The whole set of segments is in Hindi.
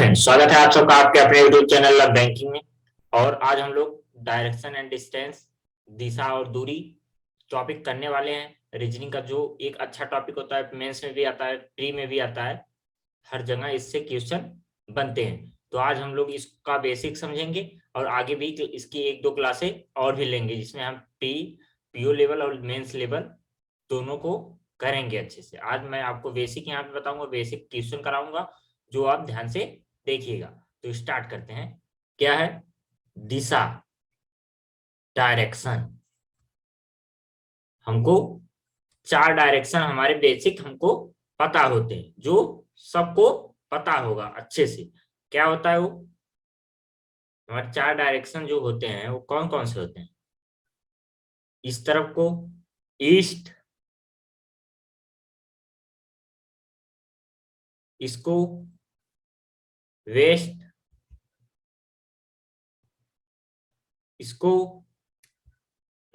फ्रेंड्स, स्वागत है आप सबका आपके अपने यूट्यूब चैनल लव बैंकिंग में। और आज हम लोग डायरेक्शन एंड डिस्टेंस, दिशा और दूरी टॉपिक करने वाले हैं। रीजनिंग का जो एक अच्छा टॉपिक होता है, मेंस में भी आता है, प्री में भी आता है, हर जगह इससे क्वेश्चन बनते हैं। तो आज हम लोग इसका बेसिक समझेंगे और आगे भी इसकी एक दो क्लासें और भी लेंगे, जिसमें हम पीओ लेवल और मेंस लेवल दोनों को करेंगे अच्छे से। आज मैं आपको बेसिक यहाँ पे बताऊंगा, बेसिक क्वेश्चन कराऊंगा, जो आप ध्यान से देखिएगा। तो स्टार्ट करते हैं। क्या है? दिशा, डायरेक्शन। हमको 4 डायरेक्शन हमारे बेसिक हमको पता होते हैं, जो सबको पता होगा अच्छे से। क्या होता है वो? हमारे 4 डायरेक्शन जो होते हैं वो कौन कौन से होते हैं? इस तरफ को ईस्ट, इसको वेस्ट, इसको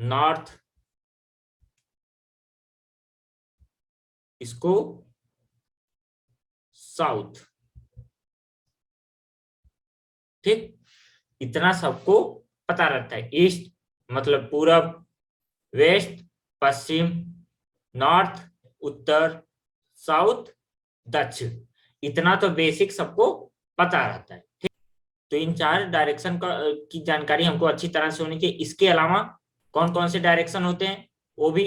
नॉर्थ, इसको साउथ। ठीक, इतना सबको पता रहता है। ईस्ट मतलब पूरब, वेस्ट पश्चिम, नॉर्थ उत्तर, साउथ दक्षिण। इतना तो बेसिक सबको पता रहता है। ठीक, तो इन 4 डायरेक्शन का की जानकारी हमको अच्छी तरह से होनी चाहिए। इसके अलावा कौन कौन से डायरेक्शन होते हैं वो भी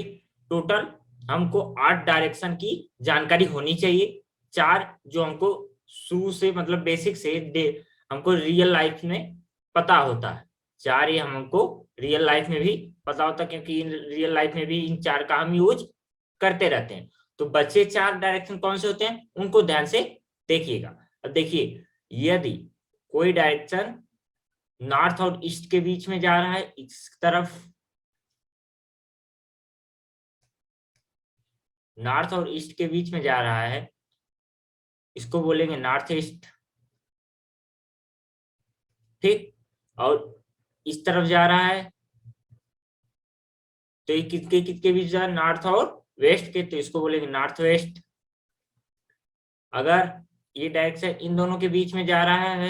टोटल हमको 8 डायरेक्शन की जानकारी होनी चाहिए। 4 जो हमको शुरू से मतलब बेसिक से हमको रियल लाइफ में पता होता है। 4 ये हमको रियल लाइफ में भी पता होता है, क्योंकि रियल लाइफ में भी इन 4 का हम यूज करते रहते हैं। तो बचे 4 डायरेक्शन कौन से होते हैं उनको ध्यान से देखिएगा। अब देखिए, यदि कोई डायरेक्शन नॉर्थ और ईस्ट के बीच में जा रहा है, इस तरफ नॉर्थ और ईस्ट के बीच में जा रहा है, इसको बोलेंगे नॉर्थ ईस्ट। ठीक, और इस तरफ जा रहा है तो ये किसके किसके बीच जा रहा है? नॉर्थ और वेस्ट के, तो इसको बोलेंगे नॉर्थ वेस्ट। अगर ये डायरेक्शन इन दोनों के बीच में जा रहा है,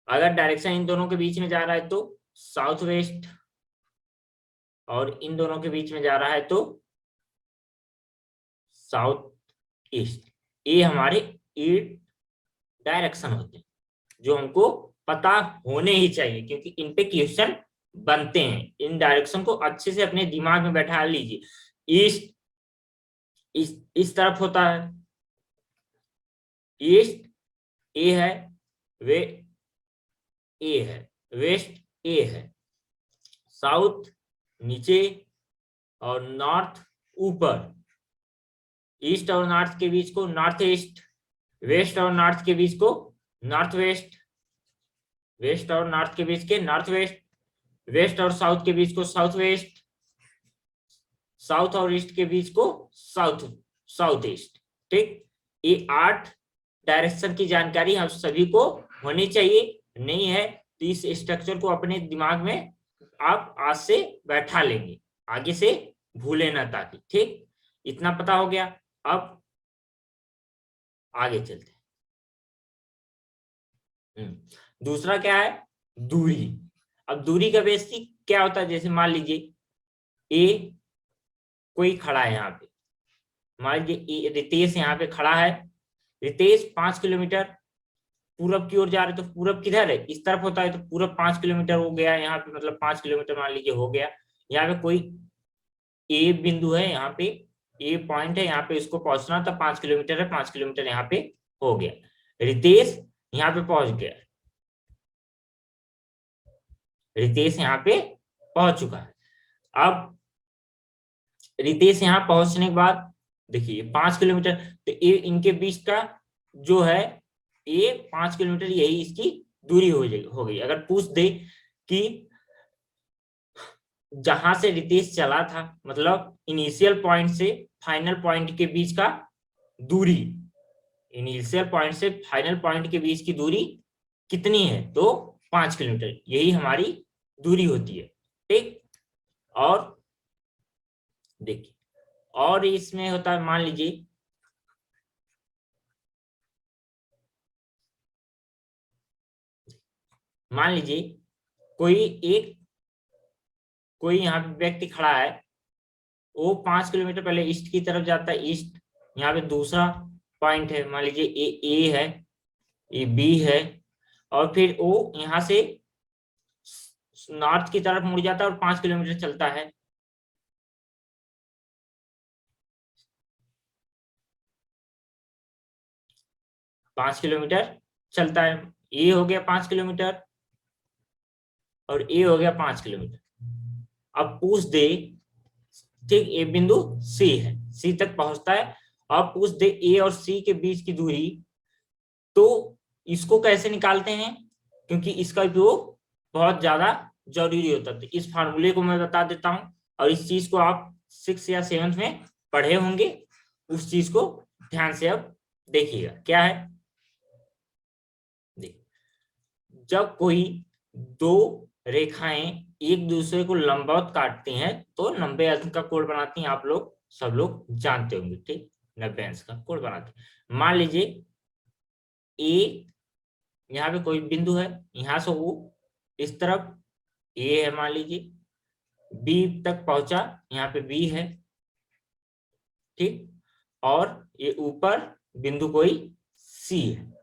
अगर डायरेक्शन इन दोनों के बीच में जा रहा है तो साउथ वेस्ट, और इन दोनों के बीच में जा रहा है तो साउथ ईस्ट। ये हमारे 8 डायरेक्शन होते हैं जो हमको पता होने ही चाहिए, क्योंकि इन पे क्वेश्चन बनते हैं। इन डायरेक्शन को अच्छे से अपने दिमाग में बैठा लीजिए। ईस्ट इस तरफ होता है, ईस्ट ए है, वे ए है, वेस्ट ए है, साउथ नीचे और नॉर्थ ऊपर। ईस्ट और नॉर्थ के बीच को नॉर्थ ईस्ट, वेस्ट और नॉर्थ के बीच को नॉर्थ वेस्ट, वेस्ट और नॉर्थ के बीच के नॉर्थ वेस्ट, वेस्ट और साउथ के बीच को साउथ वेस्ट, साउथ और ईस्ट के बीच को साउथ साउथ ईस्ट। ठीक, ये 8 डायरेक्शन की जानकारी हम सभी को होनी चाहिए। नहीं है तो इस स्ट्रक्चर को अपने दिमाग में आप आज से बैठा लेंगे, आगे से भूले ना ताकि। ठीक, इतना पता हो गया। अब आगे चलते हैं। दूसरा क्या है? दूरी। अब दूरी का बेसिक क्या होता है? जैसे मान लीजिए ए कोई खड़ा है यहाँ पे, मान लीजिए रितेश यहाँ पे खड़ा है। रितेश 5 किलोमीटर पूरब की ओर जा रहे, तो पूरब किधर है? इस तरफ होता है, तो पूरब 5 किलोमीटर हो गया यहाँ पे, मतलब 5 किलोमीटर मान लीजिए हो गया। यहाँ पे कोई ए बिंदु है, यहाँ पे ए पॉइंट है, यहाँ पे इसको पहुंचना था, 5 किलोमीटर है, 5 किलोमीटर यहाँ पे हो गया। रितेश यहाँ पे पहुंच गया, रितेश यहाँ पे पहुंच चुका है। अब रितेश यहाँ पहुंचने के बाद देखिए 5 किलोमीटर, तो ये इनके बीच का जो है ये 5 किलोमीटर, यही इसकी दूरी हो गई। अगर पूछ दे कि जहां से रितेश चला था, मतलब इनिशियल पॉइंट से फाइनल पॉइंट के बीच का दूरी, इनिशियल पॉइंट से फाइनल पॉइंट के बीच की दूरी कितनी है? तो 5 किलोमीटर, यही हमारी दूरी होती है। ठीक, और देखिए और इसमें होता है, मान लीजिए मान लीजिए कोई यहाँ पे व्यक्ति खड़ा है, वो 5 किलोमीटर पहले ईस्ट की तरफ जाता है, ईस्ट। यहाँ पे दूसरा पॉइंट है, मान लीजिए ए है, ये बी है, और फिर वो यहाँ से नॉर्थ की तरफ मुड़ जाता है और 5 किलोमीटर चलता है। पांच किलोमीटर चलता है, ए हो गया 5 किलोमीटर और ए हो गया 5 किलोमीटर। अब पूछ दे, ठीक, ए बिंदु सी है, सी तक पहुंचता है। अब पूछ दे ए और सी के बीच की दूरी, तो इसको कैसे निकालते हैं, क्योंकि इसका उपयोग बहुत ज्यादा जरूरी होता है। तो इस फार्मूले को मैं बता देता हूं, और इस चीज को आप 6 या 7 में पढ़े होंगे, उस चीज को ध्यान से अब देखिएगा क्या है। देख, जब कोई दो रेखाएं एक दूसरे को लंबवत काटती हैं तो 90 अंश का कोण बनाती हैं, आप लोग सब लोग जानते होंगे, ठीक, 90 अंश का कोण बनाती हैं। मान लीजिए ए, यहाँ पे कोई बिंदु है, यहां से वो इस तरफ ए है, मान लीजिए बी तक पहुंचा, यहाँ पे बी है, ठीक, और ये ऊपर बिंदु कोई सी है।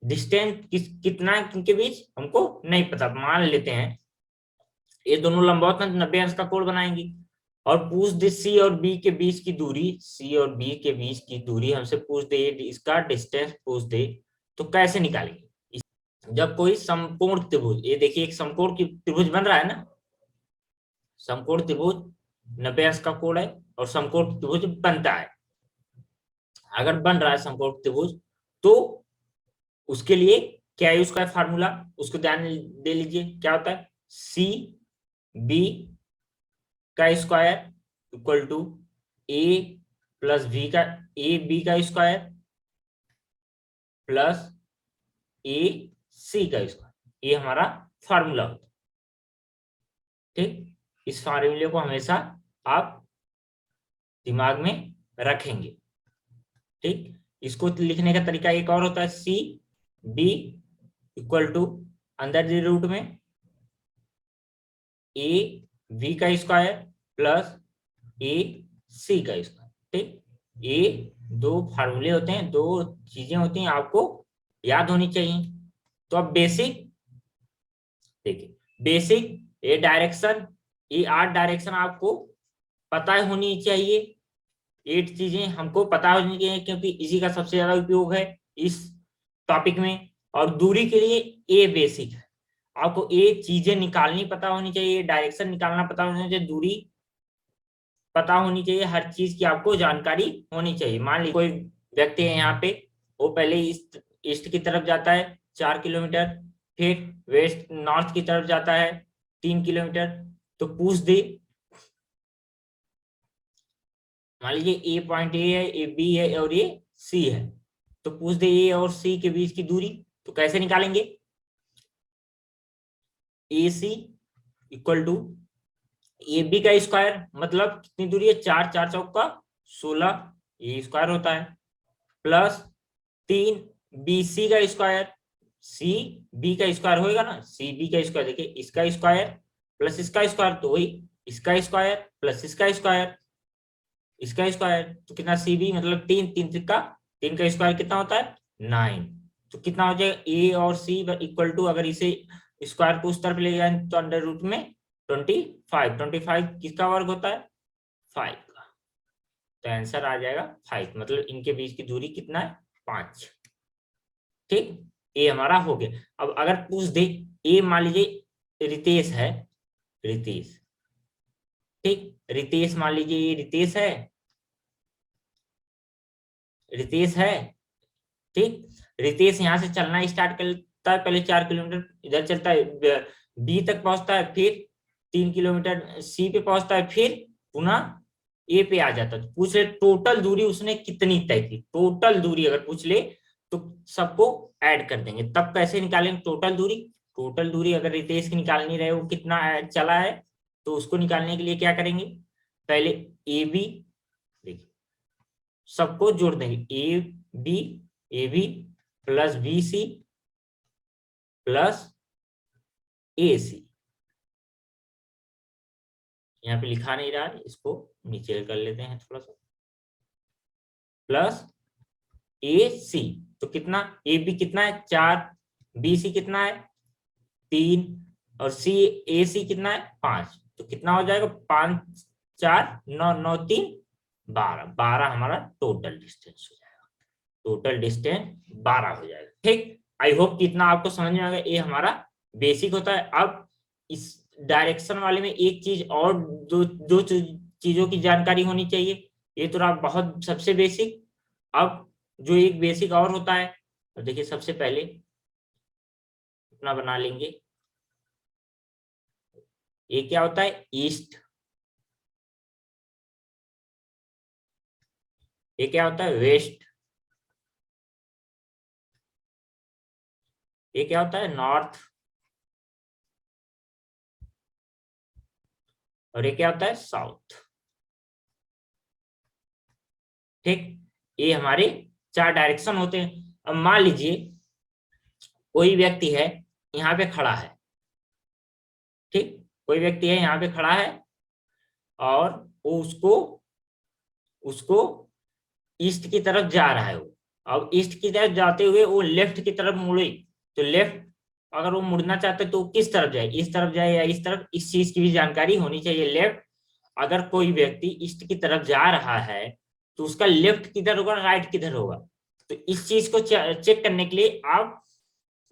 डिस्टेंस कितना है इनके बीच हमको नहीं पता, मान लेते हैं ये दोनों लंबवत 90 अंश का कोण बनाएंगी। और पूछ दे सी और बी के बीच की दूरी, सी और बी के बीच की दूरी हमसे पूछ दे, इसका डिस्टेंस पूछ दे, तो कैसे निकालेंगे। जब कोई समकोण त्रिभुज, ये देखिए एक समकोण की त्रिभुज बन रहा है ना, समकोण त्रिभुज 90 अंश का कोण है और समकोण त्रिभुज बनता है। अगर बन रहा है समकोण त्रिभुज, तो उसके लिए क्या यूज का फार्मूला, उसको ध्यान दे लीजिए, क्या होता है, सी बी का square equal to A plus B का, ए बी का स्क्वायर प्लस ए सी का स्क्वायर, ये हमारा फार्मूला होता है, ठीक। इस फार्मूले को हमेशा आप दिमाग में रखेंगे, ठीक। इसको लिखने का तरीका एक और होता है, सी बी इक्वल टू अंदर दी रूट में ए बी का स्क्वायर प्लस ए सी का स्क्वायर, ठीक। ये दो फार्मूले होते हैं, दो चीजें होती हैं, आपको याद होनी चाहिए। तो अब बेसिक देखिए, बेसिक ये डायरेक्शन, ये 8 डायरेक्शन आपको पता होनी चाहिए, 8 चीजें हमको पता होनी चाहिए, क्योंकि इसी का सबसे ज्यादा उपयोग है इस टॉपिक में। और दूरी के लिए ए बेसिक है, आपको ये चीजें निकालनी पता होनी चाहिए, डायरेक्शन निकालना पता होना चाहिए, दूरी पता होनी चाहिए, हर चीज की आपको जानकारी होनी चाहिए। मान लीजिए कोई व्यक्ति है यहाँ पे, वो पहले ईस्ट की तरफ जाता है 4 किलोमीटर, फिर वेस्ट नॉर्थ की तरफ जाता है 3 किलोमीटर। तो पूछ दे, मान लीजिए ए पॉइंट ए है, ए बी है और ये सी है, तो पूछ दे ए और सी के बीच की दूरी, तो कैसे निकालेंगे, ए सी इक्वल टू ए बी का स्क्वायर, मतलब कितनी दूरी है, 4 4 चौका 16, ये स्क्वायर होता है, प्लस 3 बी सी का स्क्वायर, सी बी का स्क्वायर होएगा ना, सी बी का स्क्वायर, देखिए इसका स्क्वायर प्लस इसका स्क्वायर, तो वही इसका स्क्वायर प्लस इसका स्क्वायर, इसका स्क्वायर, तो कितना सी बी मतलब 3 3 तिक्का 3 का स्क्वायर कितना होता है 9। तो कितना हो जाएगा ए और सी इक्वल टू, अगर इसे स्क्वायर को उस तरफ ले जाए तो अंडर रूट में 25, 25 किसका वर्ग होता है 5 का, तो आंसर आ जाएगा 5, मतलब इनके बीच की दूरी कितना है 5, ठीक। ए हमारा हो गया। अब अगर पूछ दे ए मान लीजिए रितेश है, रितेश, ठीक, रितेश मान लीजिए ये रितेश है, रितेश है, ठीक। रितेश यहाँ से चलना स्टार्ट करता है, पहले 4 किलोमीटर इधर चलता है, बी तक पहुंचता है, फिर 3 किलोमीटर सी पे पहुंचता है, फिर पुनः ए पे आ जाता है। तो पूछ ले टोटल दूरी उसने कितनी तय की, टोटल दूरी अगर पूछ ले तो सबको ऐड कर देंगे, तब कैसे निकालेंगे टोटल दूरी। टोटल दूरी अगर रितेश की निकालनी रहे, वो कितना चला है, तो उसको निकालने के लिए क्या करेंगे, पहले ए बी, देखिए सबको जोड़ देंगे, A B plus B C plus AC। यहाँ पे लिखा नहीं रहा, इसको नीचे कर लेते हैं थोड़ा सा, प्लस AC। तो कितना, AB कितना है 4, BC कितना है 3, और AC कितना है 5। तो कितना हो जाएगा 5 4 9 9 3 12, 12 हमारा टोटल डिस्टेंस हो जाएगा। टोटल डिस्टेंस 12 हो जाएगा। ठीक, आई होप कि इतना आपको समझ में आ गया। ये हमारा बेसिक होता है। अब इस डायरेक्शन वाले में एक चीज और, दो चीजों की जानकारी होनी चाहिए। ये तो रहा बहुत सबसे बेसिक। अब जो एक बेसिक और होता है, तो देखिए सबसे पहले अपना बना लेंगे, ये क्या होता है ईस्ट, ये क्या होता है वेस्ट, ये क्या होता है नॉर्थ, और ये क्या होता है साउथ। ठीक, ये हमारे 4 डायरेक्शन होते हैं। अब मान लीजिए कोई व्यक्ति है यहाँ पे खड़ा है, ठीक, कोई व्यक्ति है यहाँ पे खड़ा है, और वो उसको उसको ईस्ट की तरफ जा रहा है वो। अब ईस्ट की तरफ जाते हुए वो लेफ्ट की तरफ मुड़े, तो लेफ्ट अगर वो मुड़ना चाहते तो किस तरफ जाए, इस तरफ जाए या इस तरफ, इस चीज की भी जानकारी होनी चाहिए। लेफ्ट, अगर कोई व्यक्ति ईस्ट की तरफ जा रहा है तो उसका लेफ्ट किधर होगा, राइट किधर होगा। तो इस चीज को चेक करने के लिए आप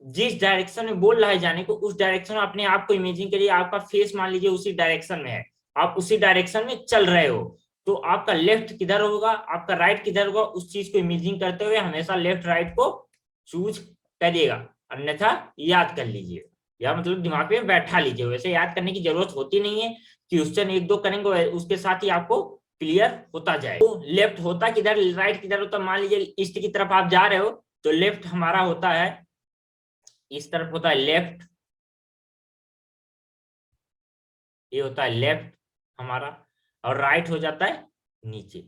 जिस डायरेक्शन में बोल रहा है जाने को, उस डायरेक्शन में अपने आप को इमेजिन करिए। आपका फेस मान लीजिए उसी डायरेक्शन में है, आप उसी डायरेक्शन में चल रहे हो, तो आपका लेफ्ट किधर होगा, आपका राइट किधर होगा, उस चीज को इमेजिन करते हुए हमेशा लेफ्ट राइट को चूज करिएगा, अन्यथा याद कर लीजिए, या मतलब दिमाग में बैठा लीजिए। वैसे याद करने की जरूरत होती नहीं है, क्वेश्चन 1 2 करेंगे उसके साथ ही आपको क्लियर होता जाए। तो लेफ्ट होता किधर, राइट किधर होता, मान लीजिए ईस्ट की तरफ आप जा रहे हो, तो लेफ्ट हमारा होता है, इस तरफ होता है लेफ्ट, ये होता है लेफ्ट हमारा, और राइट हो जाता है नीचे।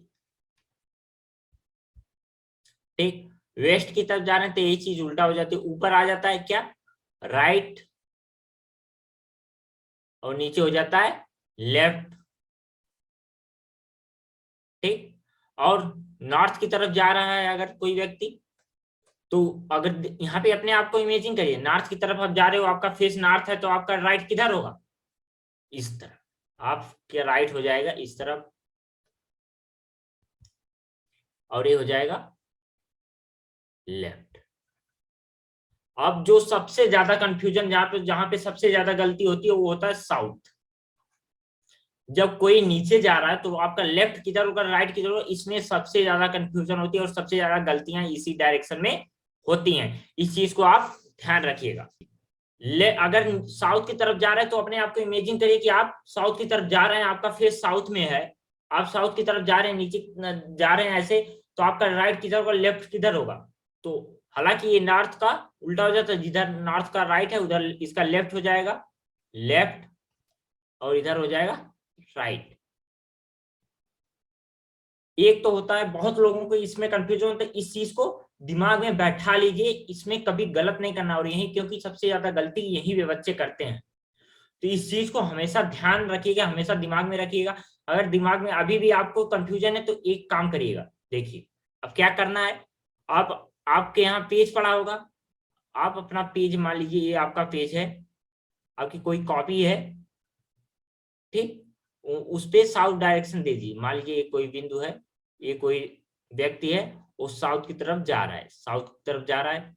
ठीक, वेस्ट की तरफ जा रहे हैं तो ये चीज उल्टा हो जाती है, ऊपर आ जाता है क्या राइट, और नीचे हो जाता है लेफ्ट। ठीक, और नॉर्थ की तरफ जा रहा है अगर कोई व्यक्ति, तो अगर यहाँ पे अपने आप को इमेजिन करिए, नॉर्थ की तरफ आप जा रहे हो, आपका फेस नॉर्थ है, तो आपका राइट किधर होगा, इस तरफ, आपके राइट हो जाएगा इस तरफ, और ये हो जाएगा लेफ्ट। अब जो सबसे ज्यादा कंफ्यूजन जहां पे सबसे ज्यादा गलती होती है वो होता है साउथ। जब कोई नीचे जा रहा है तो आपका लेफ्ट किधर होगा, राइट किधर होगा, इसमें सबसे ज्यादा कंफ्यूजन होती है और सबसे ज्यादा गलतियां इसी डायरेक्शन में होती हैं। इस चीज को आप ध्यान रखिएगा। अगर साउथ की तरफ जा रहे हैं तो अपने आप को इमेजिन करिए कि आप साउथ की तरफ जा रहे हैं, आपका फेस साउथ में है, आप साउथ की तरफ जा रहे हैं, नीचे जा रहे हैं ऐसे, तो आपका राइट किधर होगा, लेफ्ट किधर होगा। तो हालांकि ये नॉर्थ का उल्टा हो जाता है, जिधर नॉर्थ का राइट है उधर इसका लेफ्ट हो जाएगा, लेफ्ट, और इधर हो जाएगा राइट। एक तो होता है, बहुत लोगों को इसमें कंफ्यूजन होता है, इस चीज को दिमाग में बैठा लीजिए, इसमें कभी गलत नहीं करना। और यही क्योंकि सबसे ज्यादा गलती यही वे बच्चे करते हैं, तो इस चीज को हमेशा ध्यान रखिएगा, हमेशा दिमाग में रखिएगा। अगर दिमाग में अभी भी आपको कंफ्यूजन है तो एक काम करिएगा, देखिए अब क्या करना है। आप आपके यहाँ पेज पड़ा होगा, आप अपना पेज मान लीजिए ये आपका पेज है, आपकी कोई कॉपी है, ठीक, उस पे साउथ डायरेक्शन दे दीजिए। मान लीजिए कोई बिंदु है, ये कोई व्यक्ति है, वो साउथ की तरफ जा रहा है, साउथ की तरफ जा रहा है,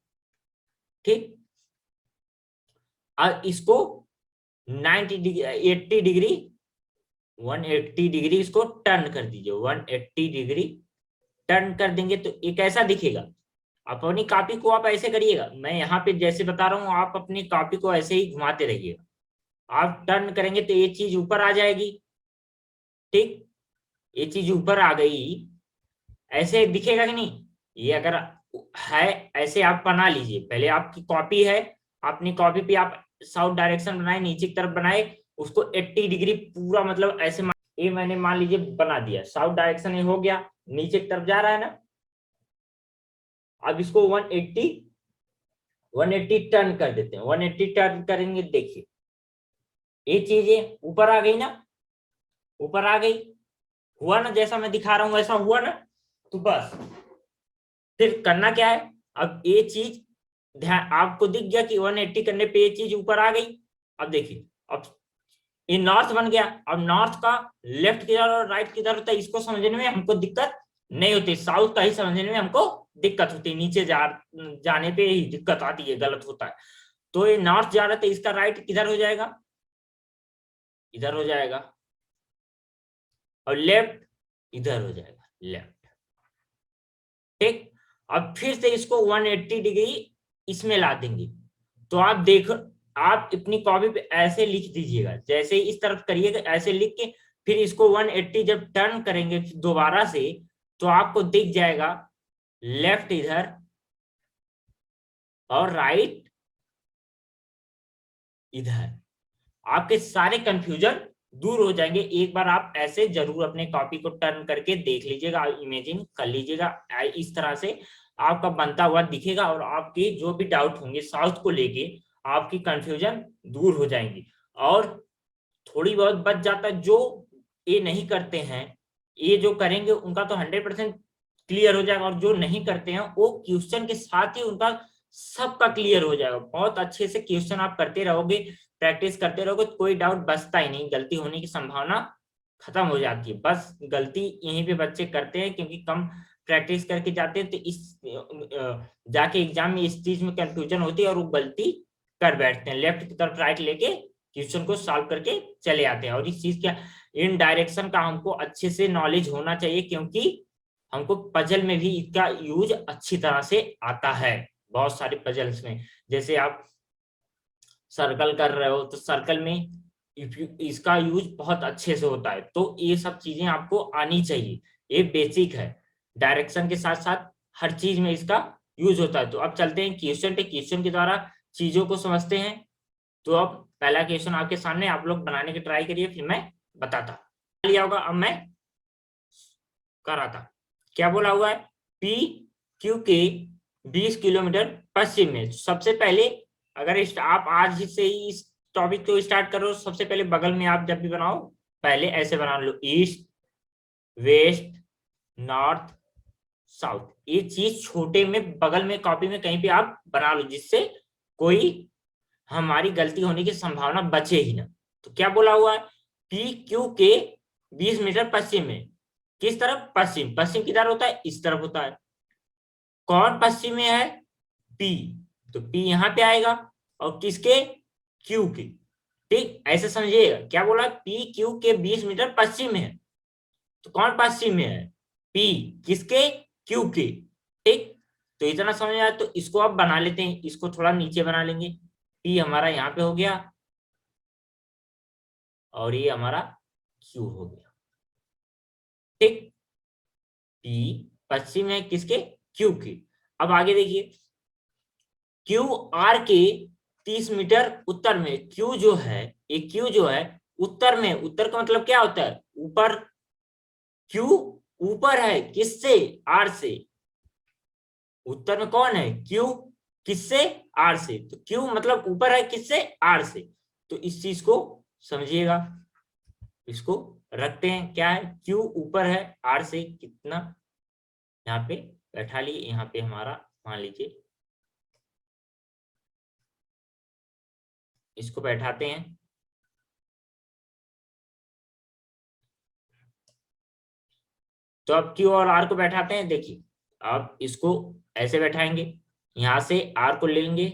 ठीक। अब इसको 90 डिग्री 80 डिग्री 180 डिग्री इसको टर्न कर दीजिए, 180 डिग्री टर्न कर देंगे तो ये कैसा दिखेगा। आप अपनी कॉपी को आप ऐसे करिएगा, मैं यहाँ पे जैसे बता रहा हूँ, आप अपनी कॉपी को ऐसे ही घुमाते रहिएगा। आप टर्न करेंगे तो ये चीज ऊपर आ जाएगी, ठीक, ये चीज ऊपर आ गई, ऐसे दिखेगा कि नहीं। ये अगर है ऐसे आप बना लीजिए, पहले आपकी कॉपी है, अपनी कॉपी पे आप साउथ डायरेक्शन बनाए, नीचे की तरफ बनाए, उसको 80 डिग्री पूरा मतलब ऐसे ये मैंने मान लीजिए बना दिया, साउथ डायरेक्शन ये हो गया, नीचे की तरफ जा रहा है ना। अब इसको 180 टर्न कर देते हैं, 180 टर्न करेंगे, देखिए ये चीजें ऊपर आ गई ना, ऊपर आ गई, हुआ ना जैसा मैं दिखा रहा हूं वैसा हुआ ना। तो बस फिर करना क्या है, अब ये चीज ध्यान आपको दिख गया कि 180 करने पे ये चीज ऊपर आ गई। अब देखिए, अब ये नॉर्थ बन गया। अब नॉर्थ का लेफ्ट किधर और राइट किधर होता है इसको समझने में हमको दिक्कत नहीं होती, साउथ का ही समझने में हमको दिक्कत होती है, नीचे जाने पे ही दिक्कत आती है, गलत होता है। तो ये नॉर्थ जा रहा था, इसका राइट किधर हो जाएगा, इधर हो जाएगा, और लेफ्ट इधर हो जाएगा, लेफ्ट। ठीक, अब फिर से इसको 180 डिग्री इसमें ला देंगे। तो आप देखो, आप अपनी कॉपी पे ऐसे लिख दीजिएगा, जैसे ही इस तरफ करिएगा ऐसे लिख के फिर इसको 180 जब टर्न करेंगे दोबारा से, तो आपको दिख जाएगा लेफ्ट इधर और राइट इधर। आपके सारे कंफ्यूजन दूर हो जाएंगे। एक बार आप ऐसे जरूर अपने कॉपी को टर्न करके देख लीजिएगा, इमेजिन कर लीजिएगा, इस तरह से आपका बनता हुआ दिखेगा और आपके जो भी डाउट होंगे साउथ को लेके आपकी कंफ्यूजन दूर हो जाएंगी। और थोड़ी बहुत बच जाता है, जो ये नहीं करते हैं, ये जो करेंगे उनका तो 100% क्लियर हो जाएगा, और जो नहीं करते हैं वो क्वेश्चन के साथ ही उनका सबका क्लियर हो जाएगा। बहुत अच्छे से क्वेश्चन आप करते रहोगे, प्रैक्टिस करते रहोगे तो कोई डाउट बचता ही नहीं, गलती होने की संभावना खत्म हो जाती है। बस गलती यहीं पे बच्चे करते हैं क्योंकि कम प्रैक्टिस करके जाते हैं, तो इस जाके एग्जाम में इस चीज में कंफ्यूजन होती है और वो गलती कर बैठते हैं, लेफ्ट की तरफ राइट लेके क्वेश्चन को सॉल्व करके चले आते हैं। और इस चीज का इन डायरेक्शन का हमको अच्छे से नॉलेज होना चाहिए, क्योंकि हमको पजल में भी इसका यूज अच्छी तरह से आता है। बहुत सारे पजल्स में जैसे आप सर्कल कर रहे हो तो सर्कल में इसका यूज बहुत अच्छे से होता है। तो ये सब चीजें आपको आनी चाहिए, ये बेसिक है। डायरेक्शन के साथ साथ हर चीज में इसका यूज होता है। तो अब चलते हैं क्वेश्चन पे, क्वेश्चन के द्वारा चीजों को समझते हैं। तो अब पहला क्वेश्चन आपके सामने, आप लोग बनाने की ट्राई करिए, फिर मैं बताता लिया होगा। अब मैं कर रहा था, क्या बोला हुआ है, पी क्यू के 20 किलोमीटर पश्चिम में। सबसे पहले अगर आप आज से ही इस टॉपिक को स्टार्ट करो, सबसे पहले बगल में आप जब भी बनाओ पहले ऐसे बना लो, ईस्ट वेस्ट नॉर्थ साउथ। ये चीज छोटे में बगल में कॉपी में कहीं पे आप बना लो, जिससे कोई हमारी गलती होने की संभावना बचे ही ना। तो क्या बोला हुआ है, पी क्यू के 20 मीटर पश्चिम में। किस तरफ, पश्चिम, पश्चिम किधर होता है, इस तरफ होता है। कौन पश्चिम में है, पी, तो पी यहां पे आएगा, और किसके, क्यू के। ठीक, ऐसे समझिएगा, क्या बोला, पी क्यू के 20 मीटर पश्चिम में है। तो कौन पश्चिम में है, पी, किसके, क्यू के। ठीक, तो इतना समझ आया। तो इसको अब बना लेते हैं, इसको थोड़ा नीचे बना लेंगे। पी हमारा यहाँ पे हो गया और ये हमारा क्यू हो गया। ठीक, पी पश्चिम है किसके, क्यू के। अब आगे देखिए, क्यू आर के 30 मीटर उत्तर में। क्यू जो है, ये क्यू जो है उत्तर में, उत्तर का मतलब क्या होता है, ऊपर। क्यू ऊपर है किससे, आर से। उत्तर में कौन है, क्यू, किससे, आर से। तो क्यू मतलब ऊपर है किससे, आर से। तो इस चीज को समझिएगा, इसको रखते हैं, क्या है, क्यू ऊपर है आर से कितना, यहाँ पे बैठा लिए, यहाँ पे हमारा मान लीजिए, इसको बैठाते हैं। तो अब क्यू और आर को बैठाते हैं, देखिए अब इसको ऐसे बैठाएंगे, यहां से आर को ले लेंगे,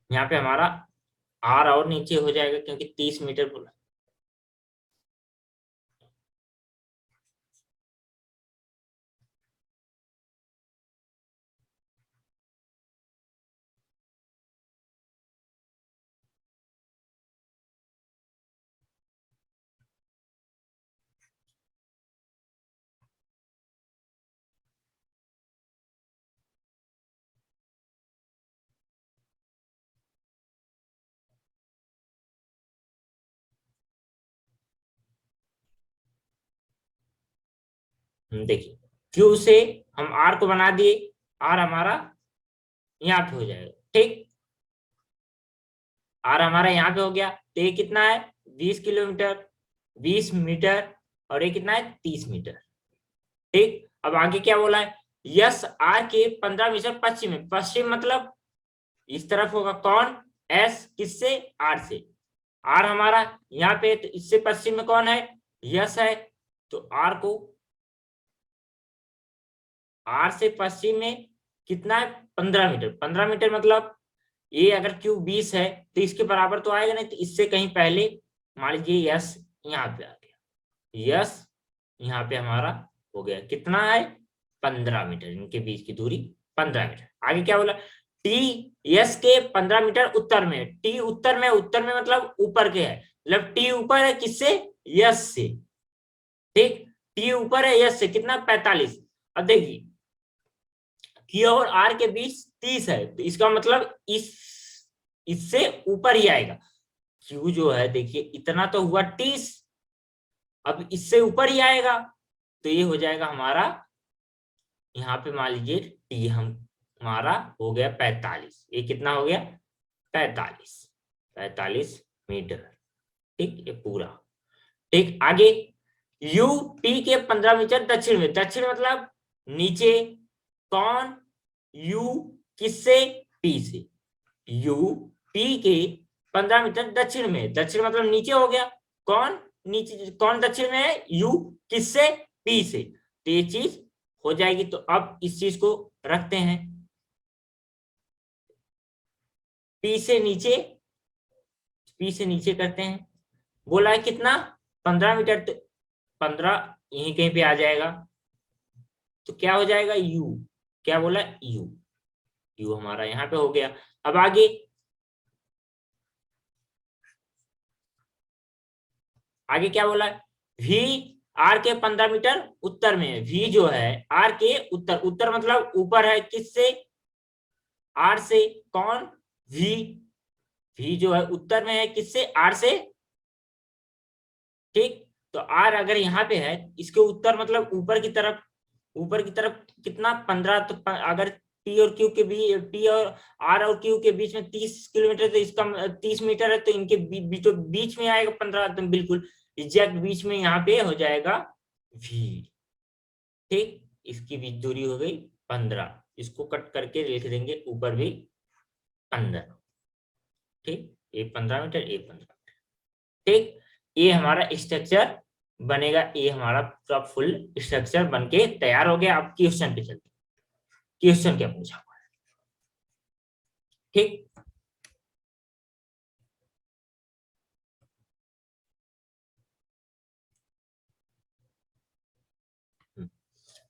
यहाँ पे हमारा आर और नीचे हो जाएगा क्योंकि 30 मीटर बोला। देखिए, क्यू से हम आर को बना दिए, आर हमारा यहाँ पे हो जाएगा। ठीक, आर हमारा यहाँ पे हो गया, तो ये कितना है 20 किलोमीटर, 20 मीटर, और ये कितना है 30 मीटर। ठीक, अब आगे क्या बोला है, यस आर के 15 मीटर पश्चिम में, पश्चिम मतलब इस तरफ होगा कौन, एस किससे, आर से, आर हमारा यहाँ पे, तो इससे पश्चिम में कौन है, यस है, तो आर को, आर से पश्चिम में कितना है 15 मीटर, 15 मीटर मतलब ये अगर क्यू 20 है तो इसके बराबर तो आएगा नहीं, तो इससे कहीं पहले मान लीजिए यस यहाँ पे आ गया, यस यहाँ पे हमारा हो गया, कितना है 15 मीटर, इनके बीच की दूरी 15 मीटर। आगे क्या बोला, टी यस के 15 मीटर उत्तर में, टी उत्तर में, उत्तर में मतलब ऊपर के है, मतलब टी ऊपर है किससे, यस से। ठीक, टी ऊपर है यस से, कितना 45। अब देखिए क्यू और आर के बीच 30 है, तो इसका मतलब इससे ऊपर ही आएगा, क्यू जो है देखिए इतना तो हुआ 30, अब इससे ऊपर ही आएगा, तो ये हो जाएगा हमारा, यहाँ पे मान लीजिए टी हमारा हो गया 45, ये कितना हो गया 45 मीटर। ठीक, ये पूरा। ठीक, आगे यू पी के 15 मीटर दक्षिण में, दक्षिण मतलब नीचे, कौन, यू किससे, पी से, यू पी के 15 मीटर दक्षिण में, दक्षिण मतलब नीचे हो गया, कौन नीचे, कौन दक्षिण में है, यू किससे, पी से, तो ये चीज हो जाएगी। तो अब इस चीज को रखते हैं, पी से नीचे, पी से नीचे करते हैं, बोला है कितना 15 मीटर, तो 15 यहीं कहीं पे आ जाएगा, तो क्या हो जाएगा यू, क्या बोला यू, यू हमारा यहाँ पे हो गया। अब आगे आगे क्या बोला है, वी आर के 15 मीटर उत्तर में, वी जो है आर के उत्तर, उत्तर मतलब ऊपर है किससे, आर से, कौन, वी, वी जो है उत्तर में है किससे, आर से। ठीक, तो आर अगर यहाँ पे है, इसके उत्तर मतलब ऊपर की तरफ, ऊपर की तरफ कितना 15, तो अगर टी और क्यू के बीच, टी और आर और क्यू के बीच में 30 किलोमीटर, तो इसका 30 मीटर है, तो इनके बीच में आएगा 15, तो बिल्कुल एग्जैक्ट बीच में यहाँ पे हो जाएगा वी। ठीक, इसकी बीच दूरी हो गई 15, इसको कट करके लिख देंगे ऊपर भी 15। ठीक, ये 15 मीटर, ये 15। ठीक, ये हमारा स्ट्रक्चर बनेगा, ये हमारा पूरा फुल स्ट्रक्चर बनके तैयार हो गया। अब क्वेश्चन पे चलते, क्वेश्चन क्या पूछा हुआ है। ठीक,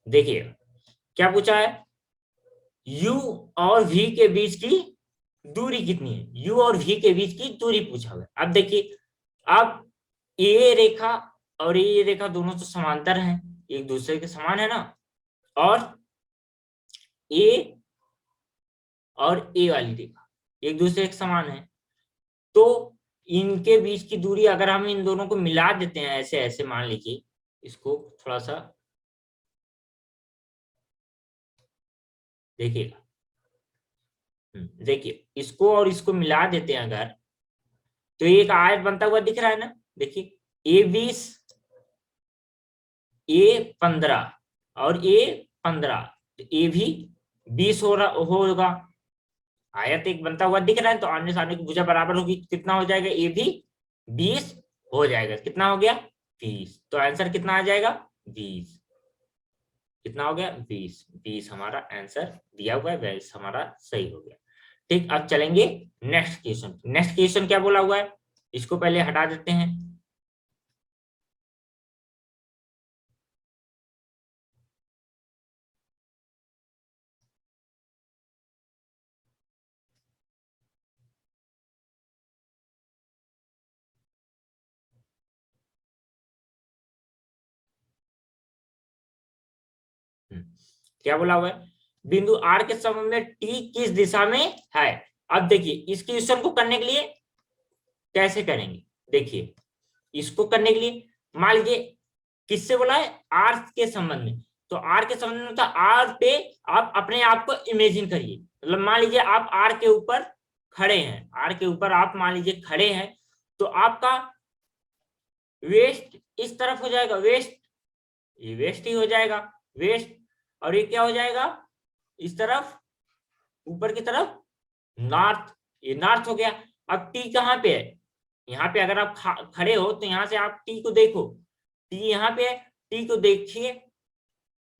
देखिए क्या पूछा है, u और v के बीच की दूरी कितनी है, u और v के बीच की दूरी पूछा हुआ है। अब देखिए, अब ये रेखा और ये रेखा दोनों तो समांतर हैं, एक दूसरे के समान है ना, और a और a वाली रेखा एक दूसरे के समान है, तो इनके बीच की दूरी अगर हम इन दोनों को मिला देते हैं ऐसे ऐसे, मान लीजिए इसको थोड़ा सा देखिएगा, देखिए इसको और इसको मिला देते हैं अगर, तो एक आयत बनता हुआ दिख रहा है ना, देखिए A20, A15 और A15, तो A भी 20 हो रहा होगा, आयत एक बनता हुआ दिख रहा है, तो आमने सामने की भुजा बराबर होगी, कितना हो जाएगा, A भी 20 हो जाएगा, कितना हो गया 20, तो आंसर कितना आ जाएगा 20, कितना हो गया 20, 20 हमारा आंसर दिया हुआ है, 20 हमारा सही हो गया। ठीक, अब चलेंगे नेक्स्ट क्वेश्चन। नेक्स्ट क्वेश्चन क्या बोला हुआ है, इसको पहले हटा देते हैं। क्या बोला हुआ है, बिंदु आर के संबंध में टी किस दिशा में है। अब देखिए इस क्वेश्चन को करने के लिए कैसे करेंगे, देखिए इसको करने के लिए मान लीजिए किससे बोला है, आर के संबंध में, तो आर के संबंध में तो आर पे आप अपने आप को इमेजिन करिए, मतलब मान लीजिए आप आर के ऊपर खड़े हैं, आर के ऊपर आप मान लीजिए खड़े हैं, तो आपका वेस्ट इस तरफ हो जाएगा, वेस्ट, ये वेस्ट ही हो जाएगा, वेस्ट, और ये क्या हो जाएगा इस तरफ, ऊपर की तरफ नॉर्थ, ये नॉर्थ हो गया। अब टी कहाँ पे है, यहाँ पे अगर आप खड़े हो तो यहाँ से आप टी को देखो, टी यहाँ पे है, टी को देखिए,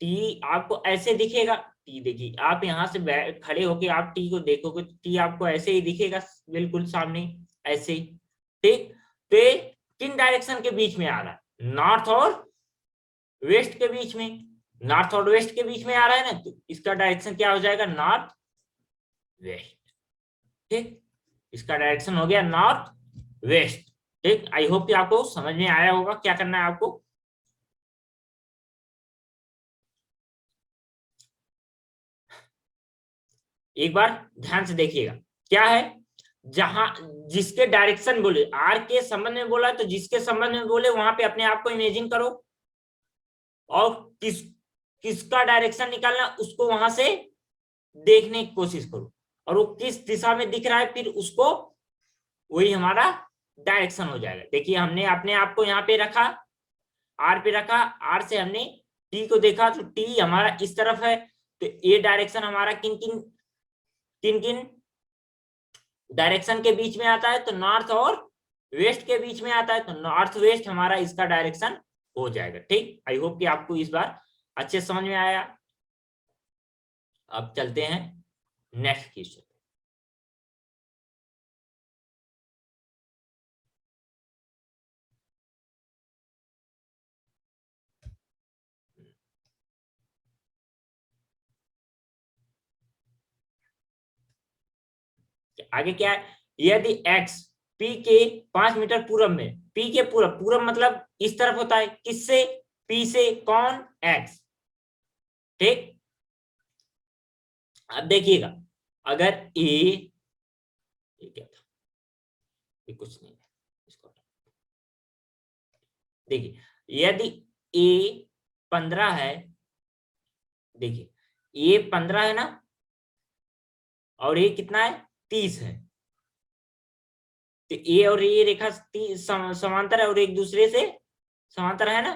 टी आपको ऐसे दिखेगा, टी देखिए आप यहाँ से खड़े होके आप टी को देखोगे तो टी आपको ऐसे ही दिखेगा, बिल्कुल सामने ऐसे ही, ठीक। तो ये किन डायरेक्शन के बीच में आ रहा है, नॉर्थ और वेस्ट के बीच में, नॉर्थ और वेस्ट के बीच में आ रहा है ना, तो इसका डायरेक्शन क्या हो जाएगा, नॉर्थ वेस्ट, ठीक। इसका डायरेक्शन हो गया नॉर्थ वेस्ट, ठीक। आई होप कि आपको समझ में आया होगा क्या करना है आपको। एक बार ध्यान से देखिएगा, क्या है, जहां जिसके डायरेक्शन बोले, आर के संबंध में बोला तो जिसके संबंध में बोले वहां पे अपने आप को इमेजिन करो, और किसका डायरेक्शन निकालना उसको वहां से देखने की कोशिश करो, और वो किस दिशा में दिख रहा है फिर उसको, वही हमारा डायरेक्शन हो जाएगा। देखिए हमने अपने आप को यहाँ पे रखा, आर पे रखा, आर से हमने टी को देखा तो टी हमारा इस तरफ है, तो ये डायरेक्शन हमारा किन किन किन किन डायरेक्शन के बीच में आता है, तो नॉर्थ और वेस्ट के बीच में आता है, तो नॉर्थ वेस्ट हमारा इसका डायरेक्शन हो जाएगा, ठीक। आई होप कि आपको इस बार अच्छे समझ में आया। अब चलते हैं नेक्स्ट क्वेश्चन। आगे क्या है, यदि x p के 5 मीटर पूरब में, p के पूरब, पूरब मतलब इस तरफ होता है, किससे, p से, कौन, x, ठीक। अब देखिएगा, अगर a, ये क्या था, ये कुछ नहीं है, इसको देखिए, यदि a 15 है, देखिए ये 15 है ना, और ये कितना है, 30 है, तो ए और ये रेखा समांतर है और एक दूसरे से समांतर है ना,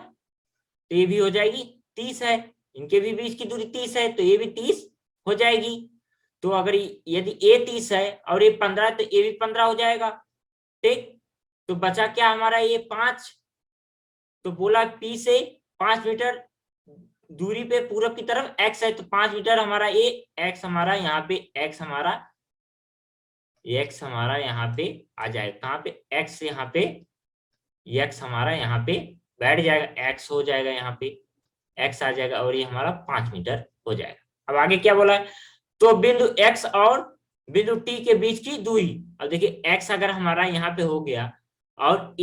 तो ये भी हो जाएगी 30 है, इनके भी बीच की दूरी 30 है, तो ये भी 30 हो जाएगी। तो अगर यदि ए 30 है और ये 15 तो ये भी 15 हो जाएगा, ठीक। तो बचा क्या हमारा, ये 5, तो बोला पी से 5 मीटर दूरी पे पूरब की तरफ x है, तो 5 मीटर हमारा ये x हमारा यहाँ पे, x हमारा यहाँ पे आ जाएगा, कहाँ पे, x यहाँ पे, x हमारा यहाँ पे बैठ जाएगा, x हो जाएगा यहाँ पे, x आ जाएगा, और ये हमारा 5 मीटर हो जाएगा। अब आगे क्या बोला है, तो बिंदु x और बिंदु t के बीच की दूरी, अब देखिए x अगर हमारा यहाँ पे हो गया, और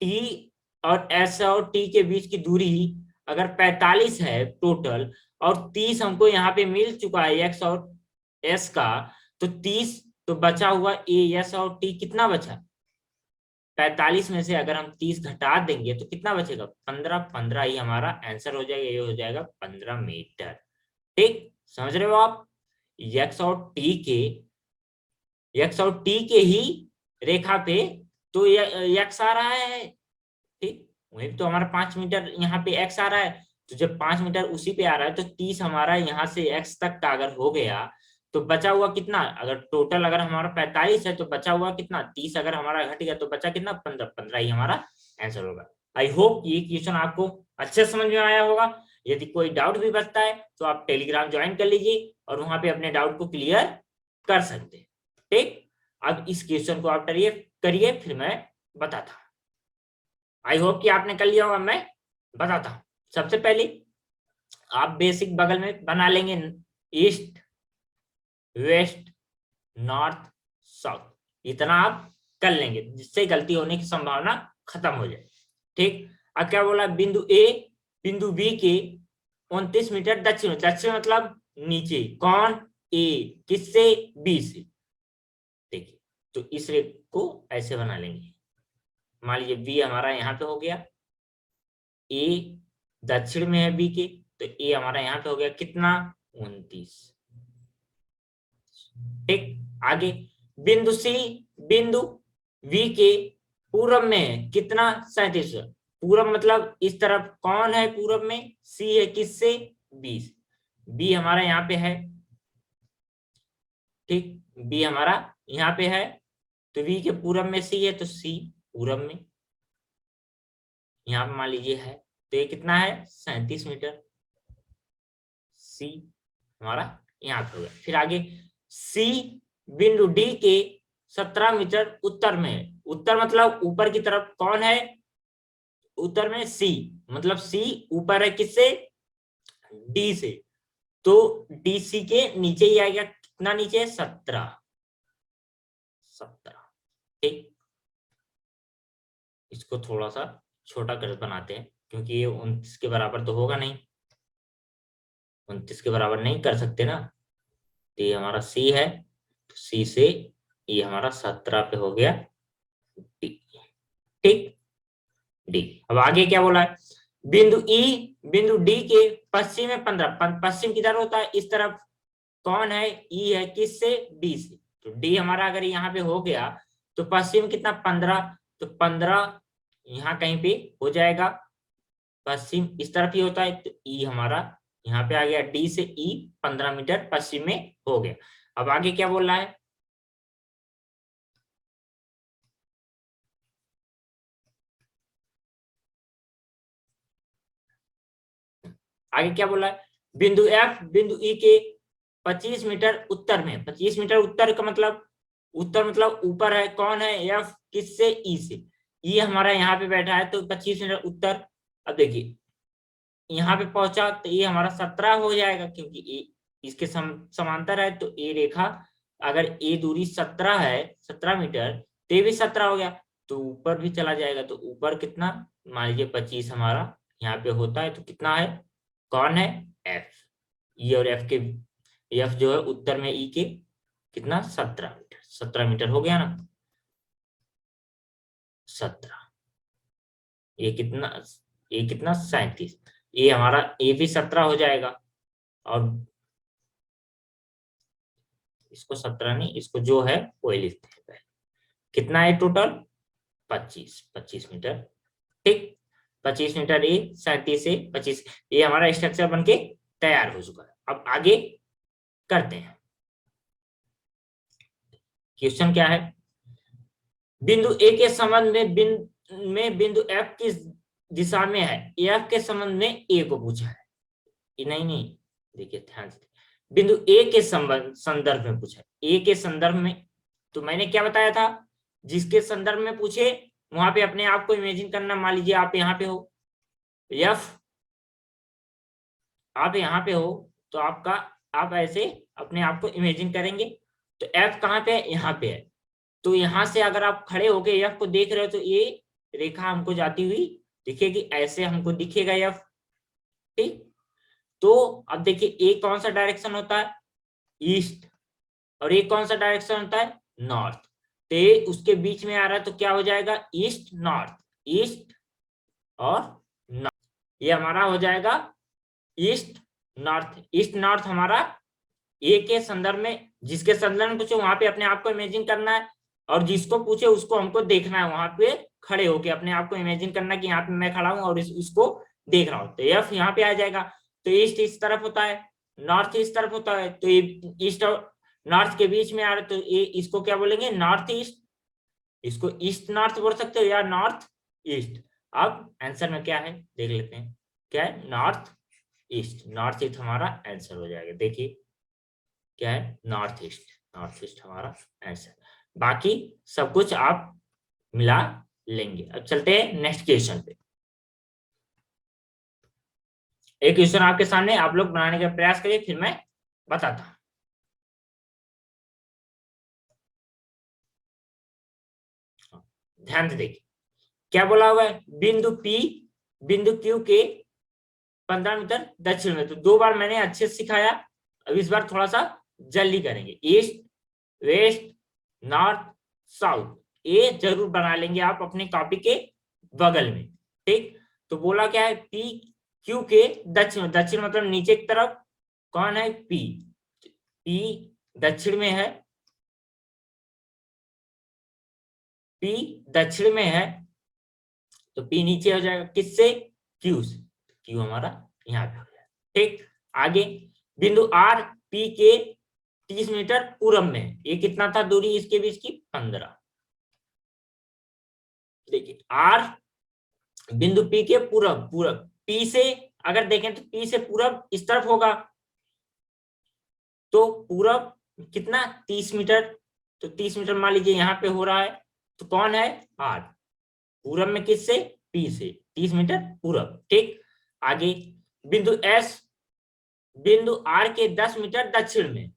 t और s और t के बीच की दूरी अगर 45 है टोटल, और 30 हमको यहाँ पे मिल चुका है x और s का, तो 30, तो बचा हुआ a, s और t कितना बचा, 45 में से अगर हम 30 घटा देंगे तो कितना बचेगा, 15, 15 ही हमारा आंसर हो जाएगा, ये हो जाएगा 15 मीटर, ठीक। समझ रहे हो आप, यक्स और टी के ही रेखा पे तो यक्स आ रहा है, ठीक, वही तो हमारा 5 मीटर यहाँ पे एक्स आ रहा है, तो जब 5 मीटर उसी पे आ रहा है तो 30 हमारा यहाँ से एक्स तक का अगर हो गया तो बचा हुआ कितना, अगर टोटल अगर हमारा 45 है तो बचा हुआ कितना, 30 अगर हमारा घट गया तो बचा कितना, 15, 15 ही हमारा आंसर होगा। आई होप ये क्वेश्चन आपको अच्छे समझ में आया होगा। यदि कोई डाउट भी बचता है तो आप टेलीग्राम ज्वाइन कर लीजिए और वहां पे अपने डाउट को क्लियर कर सकते हैं, ठीक। अब इस क्वेश्चन को आप करिए फिर मैं बताता हूँ। आई होप कि आपने कर लिया होगा, मैं बताता हूँ। सबसे पहले आप बेसिक बगल में बना लेंगे, ईस्ट, वेस्ट, नॉर्थ, साउथ, इतना आप कर लेंगे जिससे गलती होने की संभावना खत्म हो जाए, ठीक। अब क्या बोला, बिंदु ए बिंदु बी के 29 मीटर दक्षिण, दक्षिण मतलब नीचे, कौन, ए, किससे, बी से, देखिए तो इस रेख को ऐसे बना लेंगे, मान लीजिए बी हमारा यहाँ पे हो गया, ए दक्षिण में है बी के, तो ए हमारा यहाँ पे हो गया कितना, 29, ठीक, आगे बिंदु सी बिंदु वी के पूरब में कितना 37, पूरब मतलब इस तरफ कौन है पूरब में, सी है, किससे, 20, बी हमारा यहाँ पे है, ठीक, बी हमारा यहाँ पे है, तो वी के पूरब में सी है, तो सी पूरब में यहाँ पे मान लीजिए है, तो ये कितना है 37 मीटर, सी हमारा यहाँ पे हो गया। फिर आगे सी बिंदु डी के 17 मीटर उत्तर में है, उत्तर मतलब ऊपर की तरफ कौन है, उत्तर में सी, मतलब सी ऊपर है किससे, डी से, तो डीसी के नीचे ही आएगा, कितना नीचे, 17, ठीक, इसको थोड़ा सा छोटा कर बनाते हैं क्योंकि ये 29 के बराबर तो होगा नहीं, 29 के बराबर नहीं कर सकते ना, तो ये हमारा सी है, तो सी से ये हमारा 17 पे हो गया डी, ठीक, डी। अब आगे क्या बोला है, बिंदु ई बिंदु डी के पश्चिम में 15, पश्चिम किधर होता है, इस तरफ कौन है, ई है, किससे, डी से, तो डी हमारा अगर यहाँ पे हो गया तो पश्चिम कितना 15, तो 15 यहाँ कहीं पे हो जाएगा, पश्चिम इस तरफ ही होता है, तो ई हमारा यहाँ पे आ गया, डी से ई 15 मीटर पश्चिम में हो गया। अब आगे क्या बोल रहा है, आगे क्या बोला है, बिंदु एफ बिंदु ई के 25 मीटर उत्तर में, 25 मीटर उत्तर का मतलब, उत्तर मतलब ऊपर है, कौन है, एफ किससे, ई से, ई हमारा यहाँ पे बैठा है, तो 25 मीटर उत्तर। अब देखिए यहाँ पे पहुंचा तो ये हमारा 17 हो जाएगा, क्योंकि ए इसके समांतर है, तो ए रेखा अगर ए दूरी 17 है, 17 मीटर, तो ये भी 17 हो गया, तो ऊपर भी चला जाएगा, तो ऊपर कितना, मान लीजिए 25 हमारा यहाँ पे होता है, तो कितना है, कौन है, एफ, ई और एफ के, एफ जो है उत्तर में ई के कितना 17 मीटर, 17 मीटर हो गया ना, 17, ये कितना 37, ये हमारा ए भी 17 हो जाएगा, और इसको 17 नहीं, इसको जो है वो लिखते हैं पहले, कितना है टोटल 25 मीटर, ठीक, 25 मीटर, ये 37 से 25, ये हमारा स्ट्रक्चर बनके तैयार हो चुका है। अब आगे करते हैं, क्वेश्चन क्या है, बिंदु ए के संबंध में बिंदु एफ किस दिशा में है, एफ के संबंध में ए को पूछा है, नहीं देखिए ध्यान से, बिंदु ए के संदर्भ में पूछा है, ए के संदर्भ में, तो मैंने क्या बताया था, जिसके संदर्भ में पूछे वहां पे अपने आप को इमेजिन करना, मान लीजिए आप यहाँ पे हो, एफ आप यहाँ पे हो, तो आप ऐसे अपने आप को इमेजिन करेंगे, तो एफ कहाँ पे है, यहाँ पे है, तो यहाँ से अगर आप खड़े होके एफ को देख रहे हो, तो ये रेखा हमको जाती हुई दिखेगी, ऐसे हमको दिखेगा एफ, ठीक, तो अब देखिए ए कौन सा डायरेक्शन होता है, ईस्ट, और ये कौन सा डायरेक्शन होता है, नॉर्थ, तो ये उसके बीच में आ रहा है, तो क्या हो जाएगा, ईस्ट नॉर्थ, ईस्ट और नॉर्थ, ये हमारा हो जाएगा ईस्ट नॉर्थ, ईस्ट नॉर्थ हमारा ए के संदर्भ में, जिसके संदर्भ में पूछे वहां पे अपने आप को इमेजिन करना है, और जिसको पूछे उसको हमको देखना है, वहां पे खड़े होके अपने आप को इमेजिन करना है कि यहाँ पे मैं खड़ा हूं और इसको देख रहा हूं, तो एफ यहाँ पे आ जाएगा, तो ईस्ट इस तरफ होता है, नॉर्थ इस तरफ होता है, तो ये ईस्ट और नॉर्थ के बीच में आ रहा है, तो ये इसको क्या बोलेंगे, नॉर्थ ईस्ट, इसको ईस्ट नॉर्थ बोल सकते हो या नॉर्थ ईस्ट। अब आंसर में क्या है देख लेते हैं, क्या है, नॉर्थ ईस्ट हमारा आंसर हो जाएगा, देखिए क्या है, नॉर्थ ईस्ट हमारा आंसर, बाकी सब कुछ आप मिला लेंगे। अब चलते हैं नेक्स्ट क्वेश्चन पे, एक क्वेश्चन आपके सामने, आप लोग बनाने का प्रयास करिए, फिर मैं बताता हूं। ध्यान से देखिए क्या बोला हुआ है, बिंदु पी बिंदु क्यू के 15 मीटर दक्षिण में, तो 2 बार मैंने अच्छे से सिखाया, अब इस बार थोड़ा सा जल्दी करेंगे, ईस्ट वेस्ट नॉर्थ साउथ, ये जरूर बना लेंगे आप अपने कॉपी के बगल में, ठीक, तो बोला क्या है, पी क्यू के दक्षिण, दक्षिण मतलब नीचे की तरफ कौन है, पी दक्षिण में है, P दक्षिण में है, तो P नीचे हो जाएगा किससे, Q से। Q हमारा यहाँ पे हो जाएगा। ठीक, आगे बिंदु R P के 30 मीटर पूरब में है। ये कितना था दूरी इसके बीच की, 15। देखिए R बिंदु P के पूरब, पूरब P से अगर देखें तो P से पूरब इस तरफ होगा, तो पूरब कितना 30 मीटर, तो 30 मीटर मान लीजिए यहाँ पे हो रहा है, तो कौन है, R। पूरब में किससे, P से 30 मीटर पूरब। ठीक, आगे बिंदु S बिंदु R के 10 मीटर दक्षिण में,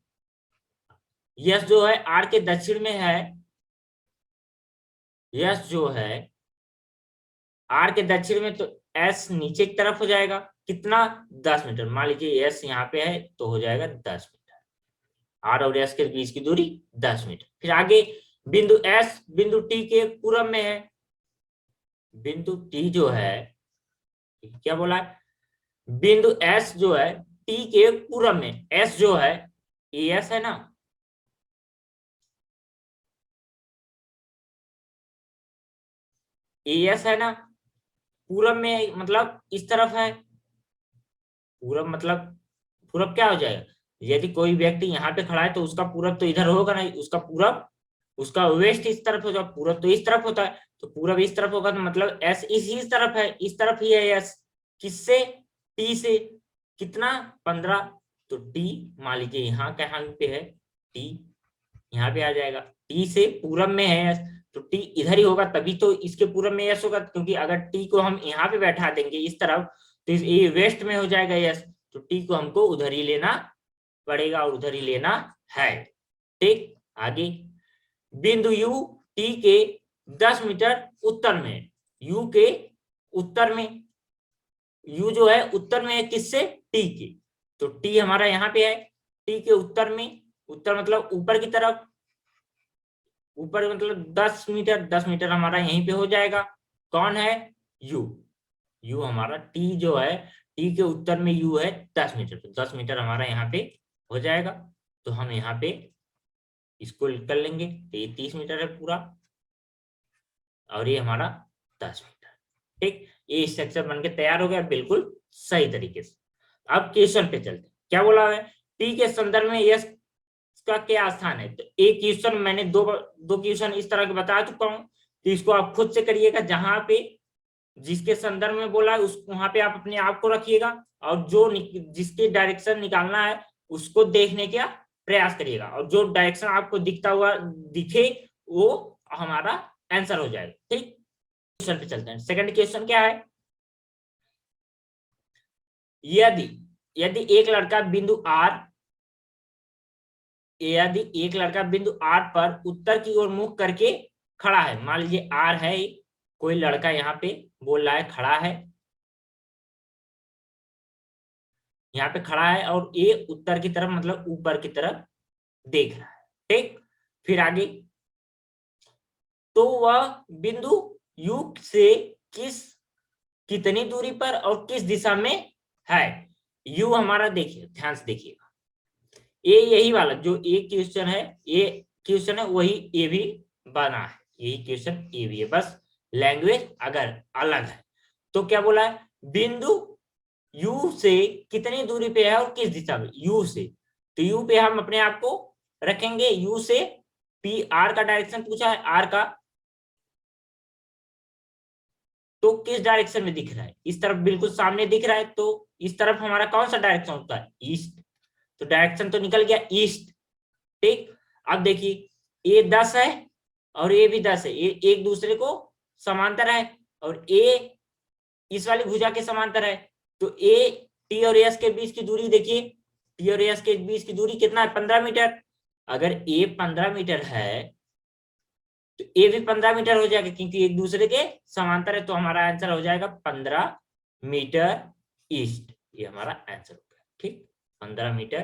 यस जो है R के दक्षिण में है, यस जो है R के दक्षिण में, तो S नीचे की तरफ हो जाएगा कितना, 10 मीटर। मान लीजिए S यहाँ पे है तो हो जाएगा 10 मीटर। R और S के बीच की दूरी 10 मीटर। फिर आगे बिंदु S बिंदु T के पूरब में है, बिंदु T जो है, क्या बोला है, बिंदु S जो है T के पूरब में, S जो है AS है ना, AS है ना, पूरब में मतलब इस तरफ है, पूरब मतलब पूरब क्या हो जाएगा, यदि कोई व्यक्ति यहाँ पे खड़ा है तो उसका पूरब तो इधर होगा नहीं, उसका पूरब, उसका वेस्ट इस तरफ होगा, पूरब तो इस तरफ होता है, तो पूरब इस तरफ होगा, तो मतलब एस इस तरफ है, इस तरफ ही है एस, किससे, टी से, कितना 15, तो टी मान लीजिए यहाँ कहाँ पे है, टी यहाँ पे आ जाएगा, टी से पूरब में है एस, तो टी इधर ही होगा, तभी तो इसके पूरब में एस होगा, क्योंकि अगर टी को हम यहाँ पे बैठा देंगे इस तरफ, तो ये वेस्ट में हो जाएगा एस, तो टी को हमको उधर ही लेना पड़ेगा और उधर ही लेना है। ठीक, आगे बिंदु यू टी के 10 मीटर उत्तर में, यू के उत्तर में, यू जो है उत्तर में है किससे, टी के, तो टी हमारा यहाँ पे है, टी के उत्तर में, उत्तर मतलब ऊपर की तरफ, ऊपर मतलब 10 मीटर, 10 मीटर हमारा यहीं पे हो जाएगा, कौन है, यू, यू हमारा टी जो है, टी के उत्तर में यू है 10 मीटर, तो 10 मीटर हमारा यहाँ पे हो जाएगा, तो हम यहाँ पे इसको कर लेंगे, तो ये 30 मीटर है पूरा और ये हमारा 10 मीटर। ठीक, ये स्ट्रक्चर बनके तैयार हो गया बिल्कुल सही तरीके से। अब क्वेश्चन पे चलते, क्या बोला है, टी के संदर्भ में यस का क्या स्थान है, तो एक क्वेश्चन मैंने दो क्वेश्चन इस तरह के बता चुका हूं, तो इसको आप खुद से करिएगा, जहां पे जिसके संदर्भ में बोला है उस वहां पे आप अपने आप को रखिएगा, और जो जिसके डायरेक्शन निकालना है उसको देखने का प्रयास करिएगा, और जो डायरेक्शन आपको दिखता हुआ दिखे वो हमारा आंसर हो जाएगा। ठीक, क्वेश्चन पे चलते हैं। सेकंड क्वेश्चन क्या है, यदि यदि एक लड़का बिंदु आर, यदि एक लड़का बिंदु आर पर उत्तर की ओर मुख करके खड़ा है, मान लीजिए आर है, कोई लड़का यहाँ पे बोल रहा है खड़ा है, यहाँ पे खड़ा है और ये उत्तर की तरफ मतलब ऊपर की तरफ देख रहा है। ठीक, फिर आगे, तो वह बिंदु यू से कितनी दूरी पर और किस दिशा में है, यू हमारा देखिए ध्यान से देखिएगा, ये यही वाला जो एक क्वेश्चन है, ये क्वेश्चन है वही ये भी बना है, यही क्वेश्चन ये भी है, बस लैंग्वेज अगर अलग है। तो क्या बोला है, बिंदु यू से कितनी दूरी पे है और किस दिशा में, यू से, तो यू पे हम अपने आप को रखेंगे, यू से पी, आर का डायरेक्शन पूछा है, आर का, तो किस डायरेक्शन में दिख रहा है, इस तरफ बिल्कुल सामने दिख रहा है, तो इस तरफ हमारा कौन सा डायरेक्शन होता है, ईस्ट, तो डायरेक्शन तो निकल गया ईस्ट। ठीक, अब देखिए ये 10 है और ये भी 10 है, ये एक दूसरे को समांतर है, और ए इस वाली भुजा के समांतर है, तो ए टी और एस के बीच की दूरी देखिए, टी और एस के बीच की दूरी कितना है, 15 मीटर। अगर ए 15 मीटर है तो ए भी 15 मीटर हो जाएगा, क्योंकि एक दूसरे के समांतर है, तो हमारा आंसर हो जाएगा 15 मीटर ईस्ट, ये हमारा आंसर होगा। ठीक, 15 मीटर,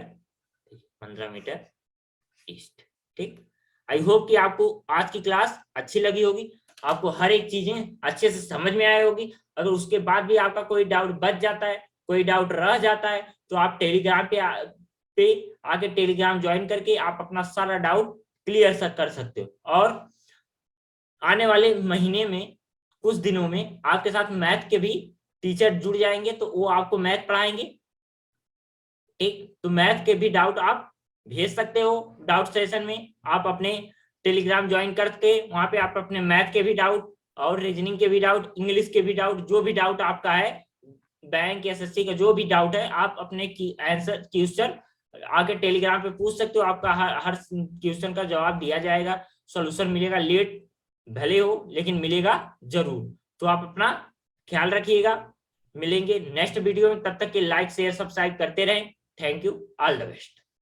15 मीटर ईस्ट। ठीक, आई होप कि आपको आज की क्लास अच्छी लगी होगी, आपको हर एक चीजें अच्छे से समझ में आई होगी। अगर उसके बाद भी आपका कोई डाउट बच जाता है, कोई डाउट रह जाता है, तो आप टेलीग्राम पे आके टेलीग्राम ज्वाइन करके आप अपना सारा डाउट क्लियर कर सकते हो। और आने वाले महीने में कुछ दिनों में आपके साथ मैथ के भी टीचर जुड़ जाएंगे, तो वो आपको मैथ पढ़ाएंगे। ठीक, तो मैथ के भी डाउट आप भेज सकते हो डाउट सेशन में। आप अपने टेलीग्राम ज्वाइन करके वहां पे आप अपने मैथ के भी डाउट और रीजनिंग के भी डाउट, इंग्लिश के भी डाउट, जो भी डाउट आपका है, बैंक एसएससी का जो भी डाउट है, आप अपने की आंसर क्वेश्चन आके टेलीग्राम पे पूछ सकते हो। आपका हर क्वेश्चन का जवाब दिया जाएगा, सॉल्यूशन मिलेगा। लेट भले हो लेकिन मिलेगा जरूर। तो आप अपना ख्याल रखिएगा। मिलेंगे नेक्स्ट वीडियो में, तब तक के लाइक शेयर सब्सक्राइब करते रहें। Thank you, all the best.